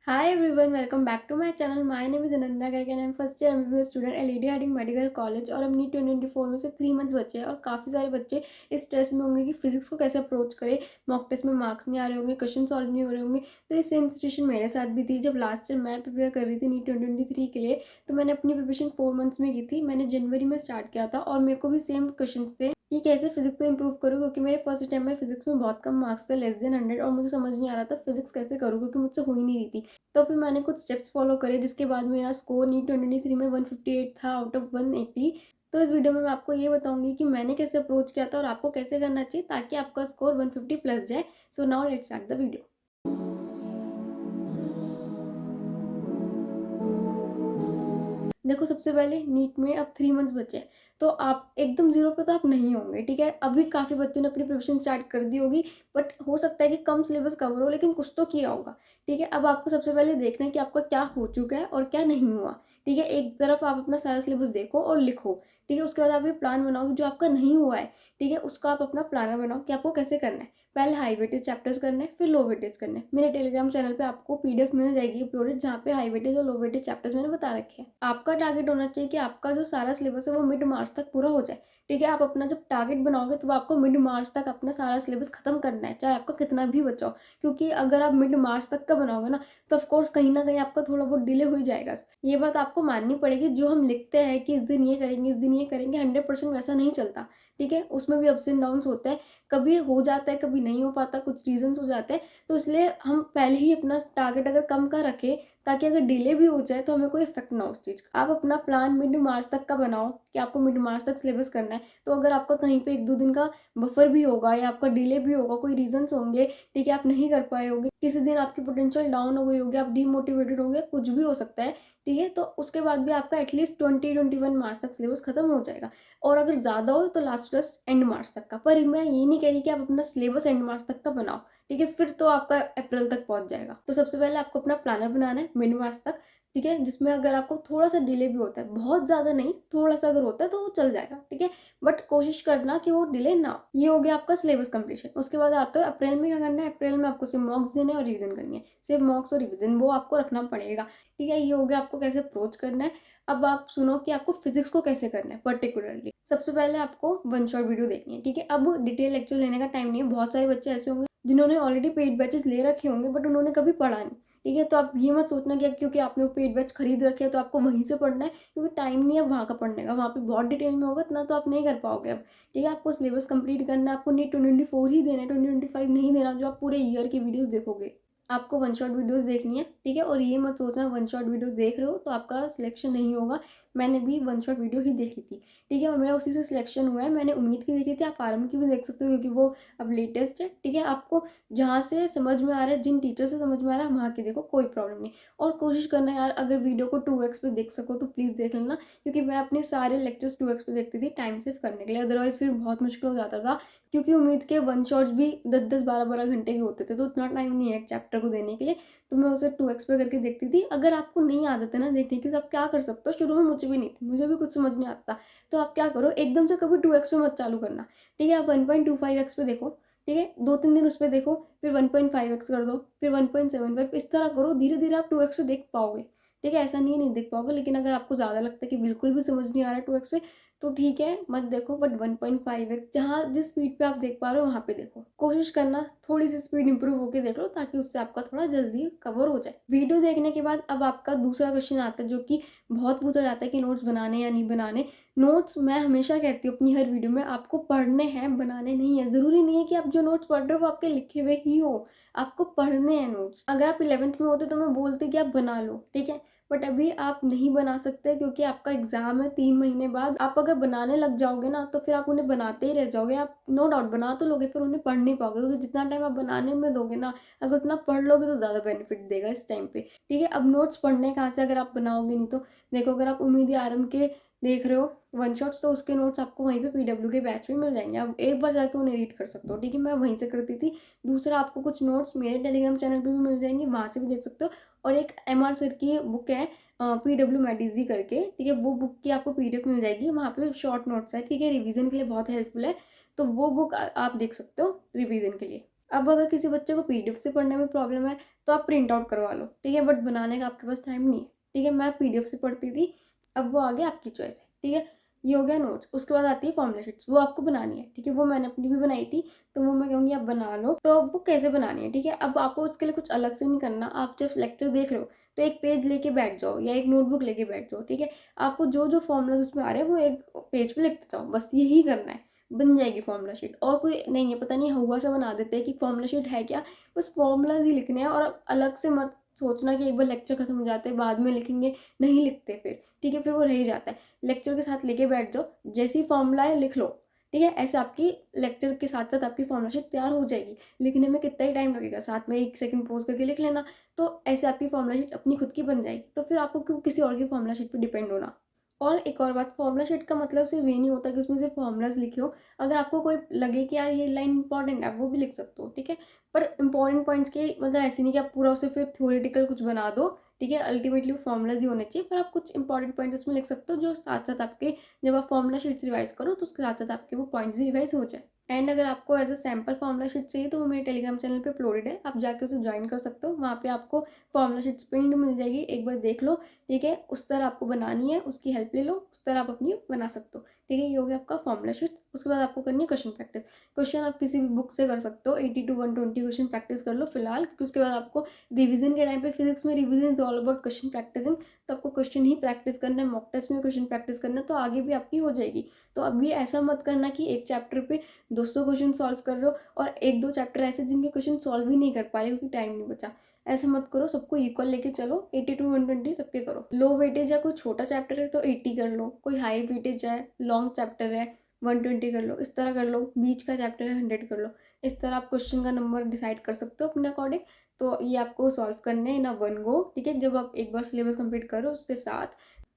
Hi everyone, welcome back to my channel. My name is Ananda Garg and I'm first year MBBS student at Lady Hardinge Medical College. और अब NEET 2024 में सिर्फ 3 months बचे हैं और काफ़ी सारे बच्चे इस स्ट्रेस में होंगे कि फिजिक्स को कैसे अप्रोच करें। मॉक टेस्ट में मार्क्स नहीं आ रहे होंगे, क्वेश्चन सॉल्व नहीं हो रहे होंगे। तो ये सेम सिचुएशन मेरे साथ भी थी जब लास्ट ईयर मैं प्रिपेयर कर रही थी नीट 2023 के लिए। तो मैंने अपनी प्रिपरेशन 4 मंथ्स में की थी। मैंने जनवरी में स्टार्ट किया था और मेरे को भी सेम क्वेश्चन थे कि कैसे फिजिक्स को इंप्रूव करूँ, क्योंकि मेरे फर्स्ट अटेम्प्ट में फिजिक्स में बहुत कम मार्क्स थे, लेस देन 100, और मुझे समझ नहीं आ रहा था फिजिक्स कैसे करूँ क्योंकि मुझसे हो ही नहीं रही थी। तो फिर मैंने कुछ स्टेप्स फॉलो करे जिसके बाद मेरा स्कोर नीट 2023 में 158 था आउट ऑफ 180। तो इस वीडियो में मैं आपको ये बताऊंगी कि मैंने कैसे अप्रोच किया था और आपको कैसे करना चाहिए ताकि आपका स्कोर 150 प्लस जाए। So now let's start the video. देखो, सबसे पहले नीट में अब 3 मंथ्स बचे हैं, तो आप एकदम जीरो पे तो आप नहीं होंगे, ठीक है। अभी काफ़ी बच्चों ने अपनी प्रिपरेशन स्टार्ट कर दी होगी, बट हो सकता है कि कम सिलेबस कवर हो लेकिन कुछ तो किया होगा, ठीक है। अब आपको सबसे पहले देखना है कि आपका क्या हो चुका है और क्या नहीं हुआ, ठीक है। एक तरफ आप अपना सारा सिलेबस देखो और लिखो, ठीक है। उसके बाद आप ये प्लान बनाओ कि जो आपका नहीं हुआ है, ठीक है, उसका आप अपना प्लानर बनाओ कि आपको कैसे करना है। पहले हाई वेटेज चैप्टर्स करने हैं, फिर लो वेटेज करने हैं। मेरे टेलीग्राम चैनल पे आपको पीडीएफ मिल जाएगी अपलोडेड, जहाँ पे हाई वेटेज और लो वेटेज चैप्टर्स मैंने बता रखे हैं। आपका टारगेट होना चाहिए कि आपका जो सारा सिलेबस है वो मिड मार्च तक पूरा हो जाए, ठीक है। आप अपना जब टारगेट बनाओगे तो आपको मिड मार्च तक अपना सारा सिलेबस खत्म करना है, चाहे आपका कितना भी बचाओ। क्योंकि अगर आप मिड मार्च तक का बनाओगे ना, तो ऑफकोर्स कहीं ना कहीं आपका थोड़ा बहुत डिले हो ही जाएगा। ये बात आपको माननी पड़ेगी। जो हम लिखते हैं कि इस दिन ये करेंगे, इस दिन ये करेंगे, 100% वैसा नहीं चलता, ठीक है। उसमें भी अप्स एंड डाउन्स होते हैं, कभी हो जाता है, कभी नहीं हो पाता, कुछ रीजंस हो जाते हैं। तो इसलिए हम पहले ही अपना टारगेट अगर कम का रखें ताकि अगर डिले भी हो जाए तो हमें कोई इफेक्ट ना हो उस चीज़ का। आप अपना प्लान मिड मार्च तक का बनाओ कि आपको मिड मार्च तक सिलेबस करना है। तो अगर आपका कहीं पे 1-2 दिन का बफर भी होगा या आपका डिले भी होगा, कोई रीजंस होंगे, ठीक है, आप नहीं कर पाए होगे, किसी दिन आपकी पोटेंशियल डाउन हो गई होगी, आप डीमोटिवेटेड होंगे, कुछ भी हो सकता है, ठीक है। तो उसके बाद भी आपका एटलीस्ट 20-21 मार्च तक सिलेबस खत्म हो जाएगा। और अगर ज़्यादा हो तो लास्ट प्लस एंड मार्च तक का। पर मैं ये नहीं कह रही कि आप अपना सिलेबस एंड मार्च तक का बनाओ, ठीक है, फिर तो आपका अप्रैल तक पहुंच जाएगा। तो सबसे पहले आपको अपना प्लानर बनाना है मिड मार्च तक, ठीक है, जिसमें अगर आपको थोड़ा सा डिले भी होता है, बहुत ज़्यादा नहीं, थोड़ा सा अगर होता है तो वो चल जाएगा, ठीक है। बट कोशिश करना कि वो डिले ना हो। ये हो गया आपका सिलेबस कंप्लीशन। उसके बाद आता है अप्रैल में क्या करना है। अप्रैल में आपको सिर्फ मॉक्स देने और रिविजन करनी है, सिर्फ मॉक्स और रिविजन वो आपको रखना पड़ेगा, ठीक है। ये हो गया आपको कैसे अप्रोच करना है। अब आप सुनो कि आपको फिजिक्स को कैसे करना है। पर्टिकुलरली सबसे पहले आपको वन शॉट वीडियो देखनी है, ठीक है। अब डिटेल लेक्चर लेने का टाइम नहीं है। बहुत सारे बच्चे ऐसे होंगे जिन्होंने ऑलरेडी पेड बैचेस ले रखे होंगे बट उन्होंने कभी पढ़ा नहीं, ठीक है। तो आप ये मत सोचना कि क्योंकि आपने वो पेड बैच खरीद रखे है तो आपको वहीं से पढ़ना है, क्योंकि टाइम नहीं है वहाँ का पढ़ने का। वहाँ पे बहुत डिटेल में होगा, इतना तो आप नहीं कर पाओगे अब, ठीक है। आपको सिलेबस कंप्लीट करना है। आपको नीट 2024 ही देना है, 2025 नहीं देना जो आप पूरे ईयर की वीडियोस देखोगे। आपको वन शॉट वीडियोस देखनी है, ठीक है। और ये मत सोचना वन शॉट वीडियो देख रहे हो तो आपका सिलेक्शन नहीं होगा। मैंने भी वन शॉट वीडियो ही देखी थी, ठीक है, और मेरा उसी से सिलेक्शन हुआ है। मैंने उम्मीद की देखी थी, आप आरएम की भी देख सकते हो क्योंकि वो अब लेटेस्ट है, ठीक है। आपको जहाँ से समझ में आ रहा है, जिन टीचर से समझ में आ रहा है वहाँ की देखो, कोई प्रॉब्लम नहीं। और कोशिश करना यार, अगर वीडियो को 2x पे देख सको तो प्लीज़ देख लेना, क्योंकि मैं अपने सारे लेक्चर्स 2x पे देखती थी टाइम सेव करने के लिए, अदरवाइज फिर बहुत मुश्किल हो जाता था। क्योंकि उम्मीद के वन शॉट्स भी 10-10 12-12 घंटे के होते थे, तो उतना टाइम नहीं है एक चैप्टर को देने के लिए। तो मैं उसे 2x पे करके देखती थी। अगर आपको नहीं आदत है ना देखने की तो आप क्या कर सकते हो, शुरू में मुझे भी नहीं थी, मुझे भी कुछ समझ नहीं आता। तो आप क्या करो, एकदम से कभी 2x पे मत चालू करना, ठीक है। आप 1.25x पे देखो, ठीक है, 2-3 दिन उस पर देखो, फिर 1.5x कर दो, फिर 1.75, इस तरह करो। धीरे धीरे आप 2x पे देख पाओगे, ठीक है। ऐसा नहीं देख पाओगे, लेकिन अगर आपको ज़्यादा लगता है कि बिल्कुल भी समझ नहीं आ रहा है 2x पे, तो ठीक है मत देखो। बट 1.5x जहाँ जिस स्पीड पे आप देख पा रहे हो वहाँ पे देखो। कोशिश करना थोड़ी सी स्पीड इंप्रूव होकर देख लो ताकि उससे आपका थोड़ा जल्दी कवर हो जाए। वीडियो देखने के बाद अब आपका दूसरा क्वेश्चन आता है जो कि बहुत पूछा जाता है कि नोट्स बनाने या नहीं बनाने। नोट्स मैं हमेशा कहती हूँ अपनी हर वीडियो में, आपको पढ़ने हैं, बनाने नहीं है। ज़रूरी नहीं है कि आप जो नोट्स पढ़ रहे हो वो आपके लिखे हुए ही हो, आपको पढ़ने हैं नोट्स। अगर आप 11th में होते तो मैं बोलती कि आप बना लो, ठीक है। बट अभी आप नहीं बना सकते क्योंकि आपका एग्जाम है 3 महीने बाद। आप अगर बनाने लग जाओगे ना तो फिर आप उन्हें बनाते ही रह जाओगे। आप नो डाउट बना तो लोगे पर उन्हें पढ़ नहीं पाओगे, क्योंकि जितना टाइम आप बनाने में दोगे ना, अगर उतना पढ़ लोगे तो ज़्यादा बेनिफिट देगा इस टाइम पे, ठीक है। अब नोट्स पढ़ने कहाँ से अगर आप बनाओगे नहीं तो। देखो, अगर आप उम्मीद आरएम के देख रहे हो वन शॉट्स, तो उसके नोट्स आपको वहीं पे पीडब्ल्यू के बैच में मिल जाएंगे। आप एक बार जाके उन्हें रीड कर सकते हो, ठीक है, मैं वहीं से करती थी। दूसरा, आपको कुछ नोट्स मेरे टेलीग्राम चैनल पे भी मिल जाएंगे, वहाँ से भी देख सकते हो। और एक एमआर सर की बुक है पीडब्ल्यू मैडीजी करके, ठीक है, वो बुक की आपको पीडीएफ मिल जाएगी। वहाँ पे शॉर्ट नोट्स है, ठीक है, रिवीजन के लिए बहुत हेल्पफुल है। तो वो बुक आप देख सकते हो रिवीजन के लिए। अब अगर किसी बच्चे को पीडीएफ से पढ़ने में प्रॉब्लम है तो आप प्रिंट आउट करवा लो, ठीक है, बट बनाने का आपके पास टाइम नहीं है, ठीक है। मैं पीडीएफ से पढ़ती थी, अब वो आगे आपकी चॉइस है, ठीक है। ये हो गया नोट्स। उसके बाद आती है फॉर्मूला शीट्स, वो आपको बनानी है, ठीक है। वो मैंने अपनी भी बनाई थी, तो वो मैं कहूँगी आप बना लो। तो अब वो कैसे बनानी है, ठीक है। अब आपको उसके लिए कुछ अलग से नहीं करना। आप जब लेक्चर देख रहे हो तो एक पेज लेके बैठ जाओ या एक नोटबुक लेके बैठ जाओ, ठीक है। आपको जो जो फॉर्मूलाज उसमें आ रहे हैं वो एक पेज पे लिखते जाओ, बस यही करना है, बन जाएगी फॉर्मूला शीट। और कोई नहीं है, पता नहीं हुआ सा बना देते हैं कि फॉर्मूला शीट है क्या, बस फॉर्मूलाज ही लिखने हैं। और अलग से मत सोचना कि एक बार लेक्चर खत्म हो जाते हैं बाद में लिखेंगे, नहीं लिखते फिर, ठीक है, फिर वो रह ही जाता है। लेक्चर के साथ लेके बैठ जाओ, जैसी फॉर्मूला है लिख लो, ठीक है। ऐसे आपकी लेक्चर के साथ साथ आपकी फॉर्मूला शीट तैयार हो जाएगी। लिखने में कितना ही टाइम लगेगा, साथ में 1 सेकंड पॉज करके लिख लेना, तो ऐसे आपकी फॉर्मूला शीट अपनी खुद की बन जाएगी। तो फिर आपको क्यों किसी और की फॉर्मूला शीट पर डिपेंड होना। और एक और बात, फॉर्मूला शीट का मतलब सिर्फ ये नहीं होता कि उसमें सिर्फ फॉर्मूलाज लिखे हो। अगर आपको कोई लगे कि यार ये लाइन इंपॉर्टेंट है, आप वो भी लिख सकते हो, ठीक है। पर इंपॉर्टेंट पॉइंट्स के मतलब ऐसे नहीं कि आप पूरा उसे फिर थ्योरेटिकल कुछ बना दो, ठीक है। अल्टीमेटली वो फॉर्मूलाज ही होने चाहिए, पर आप कुछ इंपॉर्टेंट पॉइंट उसमें लिख सकते हो, जो साथ साथ आपके जब आप फॉर्मूला शीट्स रिवाइज करो तो उसके साथ साथ आपके वो पॉइंट्स भी रिवाइज हो जाए। एंड अगर आपको as a sample formula sheet चाहिए तो वो मेरे टेलीग्राम चैनल पे अपलोडेड है, आप जाके उसे ज्वाइन कर सकते हो। वहाँ पे आपको फॉर्मूला शीट्स पिंड मिल जाएगी, एक बार देख लो, ठीक है। उस तरह आपको बनानी है, उसकी हेल्प ले लो, उस तरह आप अपनी बना सकते हो, ठीक है। ये हो गया आपका फॉर्मूला शीट। उसके बाद आपको करनी है क्वेश्चन प्रैक्टिस। क्वेश्चन आप किसी भी बुक से कर सकते हो, 80 to 120 क्वेश्चन प्रैक्टिस कर लो फिलहाल, क्योंकि उसके बाद आपको रिवीजन के टाइम पे, फिजिक्स में revision is all about question practising, तो आपको क्वेश्चन ही प्रैक्टिस करना है, मॉक टेस्ट में क्वेश्चन प्रैक्टिस करना है, तो आगे भी आपकी हो जाएगी। तो अभी ऐसा मत करना कि एक चैप्टर पे 200 क्वेश्चन सॉल्व कर रहे हो और एक दो चैप्टर ऐसे जिनके क्वेश्चन सॉल्व ही नहीं कर पा रहे क्योंकि टाइम नहीं बचा। ऐसा मत करो, सबको इक्वल लेके चलो, 80 to 120 सबके करो। लो वेटेज या कोई छोटा चैप्टर है तो 80 कर लो, कोई हाई वेटेज है, लॉन्ग चैप्टर है, 120 कर लो, इस तरह कर लो। बीच का चैप्टर है, 100 कर लो। इस तरह आप क्वेश्चन का नंबर डिसाइड कर सकते हो अपने अकॉर्डिंग। तो ये आपको सॉल्व करने हैं ना वन गो, ठीक है। जब आप एक बार सिलेबस कंप्लीट करो उसके साथ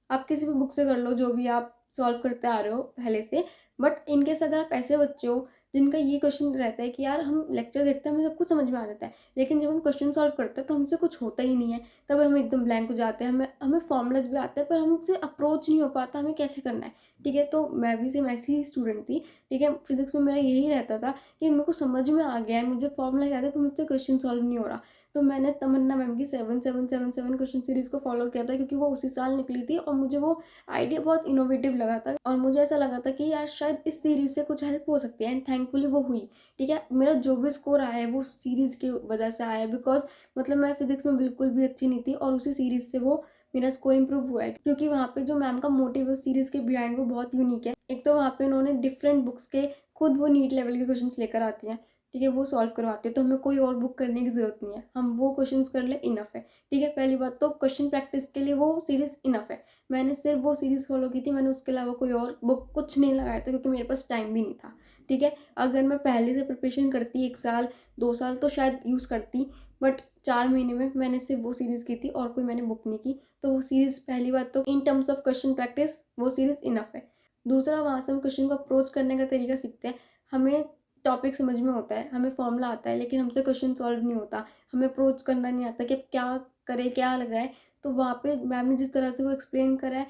आप किसी भी बुक से कर लो जो भी आप सॉल्व करते आ रहे हो पहले से। बट इनकेस अगर आप ऐसे बच्चे हो जिनका ये क्वेश्चन रहता है कि यार हम लेक्चर देखते हैं हमें सब कुछ समझ में आ जाता है, लेकिन जब हम क्वेश्चन सॉल्व करते हैं तो हमसे कुछ होता ही नहीं है, तब हम एकदम ब्लैंक हो जाते हैं। हमें हमें फॉर्मूलाज भी आते हैं पर हमसे अप्रोच नहीं हो पाता हमें कैसे करना है, ठीक है। तो मैं भी सेम ऐसी ही स्टूडेंट थी, ठीक है। फिजिक्स में मेरा यही रहता था कि मेरे को समझ में आ गया है, मुझे फॉर्मूला याद है पर मुझसे क्वेश्चन सॉल्व नहीं हो रहा। तो मैंने तमन्ना मैम की 7777 क्वेश्चन सीरीज को फॉलो किया था, क्योंकि वो उसी साल निकली थी और मुझे वो आइडिया बहुत इनोवेटिव लगा था और मुझे ऐसा लगा था कि यार शायद इस सीरीज़ से कुछ हेल्प हो सकती है। एंड थैंकफुली वो हुई, ठीक है। मेरा जो भी स्कोर आया है वो सीरीज़ की वजह से आया है, बिकॉज मतलब मैं फिजिक्स में बिल्कुल भी अच्छी नहीं थी और उसी सीरीज़ से वो मेरा स्कोर इंप्रूव हुआ है, क्योंकि वहाँ पे जो मैम का मोटिव है उस सीरीज़ के बिहाइंड वो बहुत यूनिक है। एक तो वहाँ पे उन्होंने डिफरेंट बुक्स के खुद वो नीट लेवल के क्वेश्चन लेकर आती हैं, ठीक है, वो सॉल्व करवाते हैं, तो हमें कोई और बुक करने की ज़रूरत नहीं है, हम वो क्वेश्चन कर ले इनफ है, ठीक है। पहली बात तो क्वेश्चन प्रैक्टिस के लिए वो सीरीज़ इनफ है। मैंने सिर्फ वो सीरीज़ फॉलो की थी, मैंने उसके अलावा कोई और बुक कुछ नहीं लगाया था, क्योंकि मेरे पास टाइम भी नहीं था, ठीक है। अगर मैं पहले से प्रिपरेशन करती 1 साल 2 साल तो शायद यूज़ करती, बट 4 महीने में मैंने सिर्फ वो सीरीज़ की थी और कोई मैंने बुक नहीं की। तो वो सीरीज़ पहली बात तो in terms of question practice वो सीरीज़ इनफ है। दूसरा, वहाँ से हम क्वेश्चन को अप्रोच करने का तरीका सीखते हैं। हमें टॉपिक समझ में होता है, हमें फॉर्मूला आता है, लेकिन हमसे क्वेश्चन सॉल्व नहीं होता, हमें अप्रोच करना नहीं आता कि अब क्या करें क्या लगाए। तो वहाँ पे मैम ने जिस तरह से वो एक्सप्लेन करा है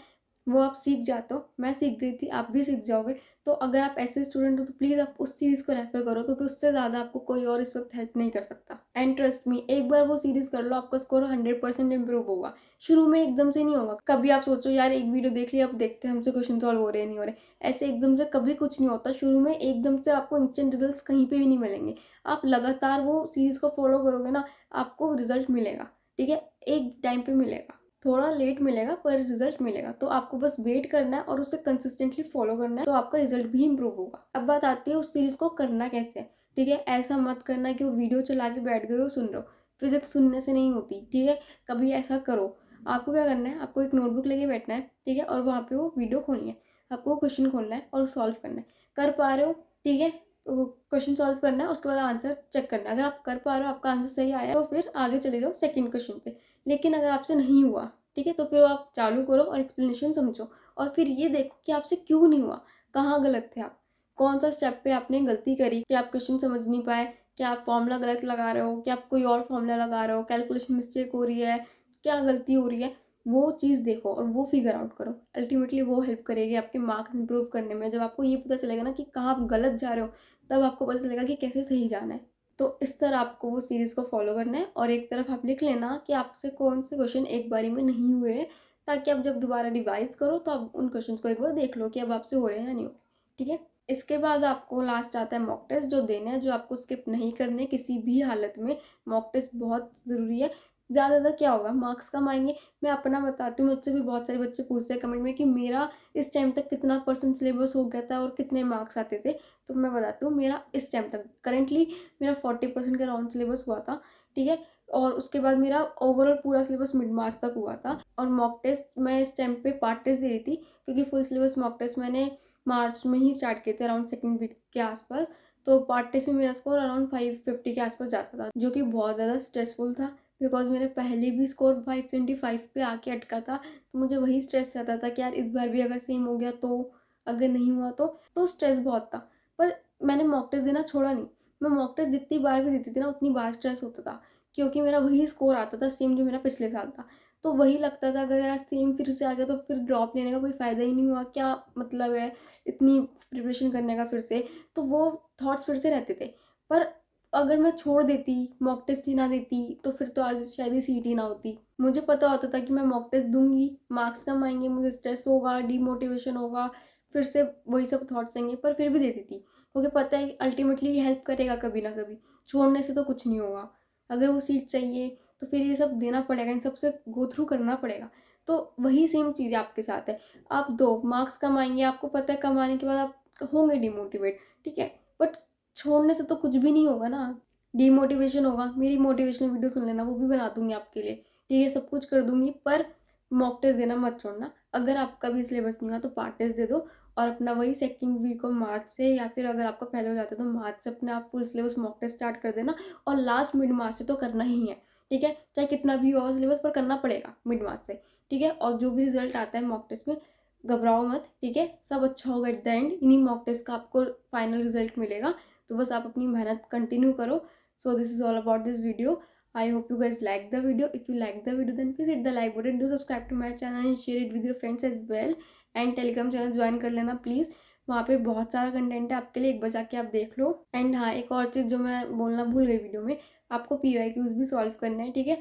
वो आप सीख जाते हो, मैं सीख गई थी, आप भी सीख जाओगे। तो अगर आप ऐसे स्टूडेंट हो तो प्लीज़ आप उस सीरीज़ को रेफर करो, क्योंकि उससे ज़्यादा आपको कोई और इस वक्त हेल्प नहीं कर सकता। एंड ट्रस्ट मी, एक बार वो सीरीज़ कर लो आपका स्कोर 100% इम्प्रूव होगा। शुरू में एकदम से नहीं होगा। कभी आप सोचो यार एक वीडियो देख लिया अब देखते हैं हमसे क्वेश्चन सॉल्व हो रहे हैं नहीं हो रहे, ऐसे एकदम से कभी कुछ नहीं होता। शुरू में एकदम से आपको इंस्टेंट रिजल्ट्स कहीं पे भी नहीं मिलेंगे। आप लगातार वो सीरीज़ को फॉलो करोगे ना, आपको रिजल्ट मिलेगा, ठीक है। एक टाइम पे मिलेगा, थोड़ा लेट मिलेगा पर रिजल्ट मिलेगा। तो आपको बस वेट करना है और उसे कंसिस्टेंटली फॉलो करना है, तो आपका रिजल्ट भी इंप्रूव होगा। अब बात आती है उस सीरीज़ को करना कैसे है, ठीक है। ऐसा मत करना कि वो वीडियो चला के बैठ गए हो सुन रहे हो, फिजिक्स सुनने से नहीं होती, ठीक है। कभी ऐसा करो, आपको क्या करना है, आपको एक नोटबुक लेके बैठना है, ठीक है, और वहाँ पे वो वीडियो खोलनी है, आपको क्वेश्चन खोलना है और सॉल्व करना है। कर पा रहे हो, ठीक है, क्वेश्चन सॉल्व करना है, उसके बाद आंसर चेक करना है। अगर आप कर पा रहे हो, आपका आंसर सही आया तो फिर आगे चले जाओ सेकंड क्वेश्चन पे। लेकिन अगर आपसे नहीं हुआ, ठीक है, तो फिर आप चालू करो और एक्सप्लेनेशन समझो और फिर ये देखो कि आपसे क्यों नहीं हुआ, कहाँ गलत थे आप, कौन सा स्टेप पे आपने गलती करी कि आप क्वेश्चन समझ नहीं पाए, क्या आप फॉर्मूला गलत लगा रहे हो, क्या आप कोई और फॉर्मूला लगा रहे हो, कैलकुलेशन मिस्टेक हो रही है, क्या गलती हो रही है। वो चीज़ देखो और वो फिगर आउट करो। अल्टीमेटली वो हेल्प करेगी आपके मार्क्स इंप्रूव करने में। जब आपको ये पता चलेगा ना कि कहाँ आप गलत जा रहे हो, तब आपको पता चलेगा कि कैसे सही जाना है। तो इस तरह आपको वो सीरीज़ को फॉलो करना है और एक तरफ आप लिख लेना कि आपसे कौन से क्वेश्चन एक बारी में नहीं हुए हैं, ताकि आप जब दोबारा रिवाइज करो तो आप उन क्वेश्चंस को एक बार देख लो कि अब आपसे हो रहे हैं या नहीं हो रहे। ठीक है, इसके बाद आपको लास्ट आता है मॉक टेस्ट, जो देना है, जो आपको स्किप नहीं करने किसी भी हालत में। मॉक टेस्ट बहुत ज़रूरी है। ज़्यादा क्या होगा, मार्क्स कम आएंगे। मैं अपना बताती हूँ, मुझसे भी बहुत सारे बच्चे पूछते हैं कमेंट में कि मेरा इस टाइम तक कितना % सिलेबस हो गया था और कितने मार्क्स आते थे। तो मैं बताती हूँ, मेरा इस टाइम तक करेंटली मेरा 40% के अराउंड सिलेबस हुआ था। ठीक है, और उसके बाद मेरा ओवरऑल पूरा सिलेबस मिड मार्च तक हुआ था। और मॉक टेस्ट मैं इस टाइम पे पार्ट टेस्ट दे रही थी, क्योंकि फुल सिलेबस मॉक टेस्ट मैंने मार्च में ही स्टार्ट किए थे, अराउंड सेकेंड वीक के आसपास। तो पार्ट टेस्ट में मेरा स्कोर अराउंड 550 के आसपास जाता था, जो कि बहुत ज़्यादा स्ट्रेसफुल था, बिकॉज मेरे पहले भी स्कोर 575 पे आके अटका था। तो मुझे वही स्ट्रेस रहता था कि यार इस बार भी अगर सेम हो गया तो, अगर नहीं हुआ तो स्ट्रेस बहुत था। पर मैंने मॉक टेस्ट देना छोड़ा नहीं। मैं मॉक टेस्ट जितनी बार भी देती थी ना, उतनी बार स्ट्रेस होता था, क्योंकि मेरा वही स्कोर आता था सेम जो मेरा पिछले साल था। तो वही लगता था, अगर यार सेम फिर से आ गया तो फिर ड्रॉप लेने का कोई फ़ायदा ही नहीं हुआ, क्या मतलब है इतनी प्रिपरेशन करने का फिर से। तो वो थॉट्स फिर से रहते थे। पर अगर मैं छोड़ देती, मॉक टेस्ट ही ना देती, तो फिर तो आज शायद ही सीट ही ना होती। मुझे पता होता था कि मैं मॉक टेस्ट दूंगी, मार्क्स कम आएंगे, मुझे स्ट्रेस होगा, डीमोटिवेशन होगा, फिर से वही सब थॉट्स आएंगे, पर फिर भी देती थी, क्योंकि पता है कि अल्टीमेटली ये हेल्प करेगा कभी ना कभी। छोड़ने से तो कुछ नहीं होगा। अगर वो सीट चाहिए तो फिर ये सब देना पड़ेगा, इन सब से गो थ्रू करना पड़ेगा। तो वही सेम चीज़ आपके साथ है। आप दो, मार्क्स कम आएंगे, आपको पता है कम आने के बाद आप होंगे डिमोटिवेट, ठीक है, बट छोड़ने से तो कुछ भी नहीं होगा ना। डीमोटिवेशन होगा, मेरी मोटिवेशनल वीडियो सुन लेना, वो भी बना दूंगी आपके लिए। ठीक है, सब कुछ कर दूंगी, पर मॉक टेस्ट देना मत छोड़ना। अगर आपका भी सिलेबस नहीं हुआ तो पार्ट टेस्ट दे दो, और अपना वही सेकंड वीक ऑफ मार्च से, या फिर अगर आपका पहले हो जाता है तो मार्च से अपने आप full syllabus mock test start कर देना। और लास्ट मिड मार्च से तो करना ही है। ठीक है, चाहे कितना भी हो सिलेबस, पर करना पड़ेगा मिड मार्च से। ठीक है, और जो भी रिजल्ट आता है मॉक टेस्ट में, घबराओ मत। ठीक है, सब अच्छा होगा एट द एंड। इन्हीं मॉक टेस्ट का आपको फाइनल रिजल्ट मिलेगा। तो बस आप अपनी मेहनत कंटिन्यू करो। So this is all about this video. I hope you guys like the video. If you like the video, then please hit the like button. Do subscribe to my channel and share it with your friends as well. And Telegram channel join कर लेना please. वहाँ पे बहुत सारा content है आपके लिए, एक बार जाके आप देख लो। एंड हाँ, एक और चीज़ जो मैं बोलना भूल गई वीडियो में, आपको PYQs भी सॉल्व करना है। ठीक है,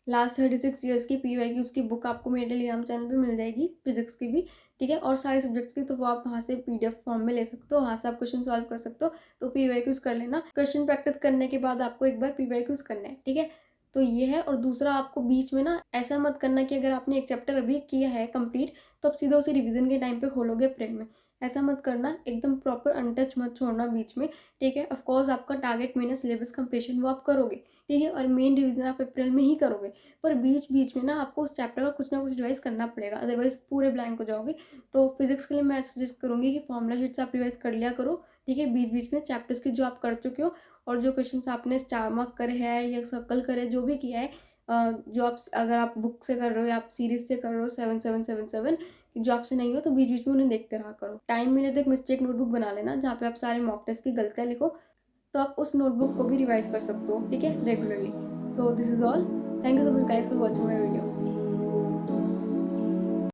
लास्ट 36 ईयर्स की PYQs की बुक आपको मेरे टेलीग्राम चैनल पे मिल जाएगी, फिजिक्स की भी। ठीक है, और सारे सब्जेक्ट्स की, तो वो आप वहाँ से PDF फॉर्म में ले सकते हो, वहाँ से आप क्वेश्चन सॉल्व कर सकते हो। तो PYQs कर लेना। क्वेश्चन प्रैक्टिस करने के बाद आपको एक बार PYQs करना है। ठीक है, तो ये है। और दूसरा, आपको बीच में ना ऐसा मत करना कि अगर आपने एक चैप्टर अभी किया है कंप्लीट, तो आप सीधा उसे रिवीजन के टाइम पे खोलोगे अप्रैल में। ऐसा मत करना, एकदम प्रॉपर अनटच मत छोड़ना बीच में। ठीक है, ऑफकोर्स आपका टारगेट मेन है सिलेबस कंप्लीशन, वो आप करोगे। ठीक है, और मेन रिवीजन आप अप्रैल में ही करोगे। पर बीच बीच में ना आपको उस चैप्टर का कुछ ना कुछ रिवाइज करना पड़ेगा, अदरवाइज पूरे ब्लैंक हो जाओगे। तो फिजिक्स के लिए मैं सजेस्ट करूँगी कि फॉर्मूला शीट्स आप रिवाइज कर लिया करो। ठीक है, बीच बीच में चैप्टर्स की जो आप कर चुके हो, और जो क्वेश्चंस आपने स्टार मार्क करे हैं या सर्कल करे, जो भी किया है, जो आप अगर आप बुक से कर रहे हो या आप सीरीज से कर रहे हो 7777, जो आपसे नहीं हो तो बीच बीच में उन्हें देखते रहा करो। टाइम मिले तो एक मिस्टेक नोटबुक बना लेना, जहाँ पे आप सारे मॉक टेस्ट की गलतियाँ लिखो, तो आप उस नोटबुक को भी रिवाइज कर सकते हो। ठीक है, regularly. So this is all. Thank you so much guys for watching my video.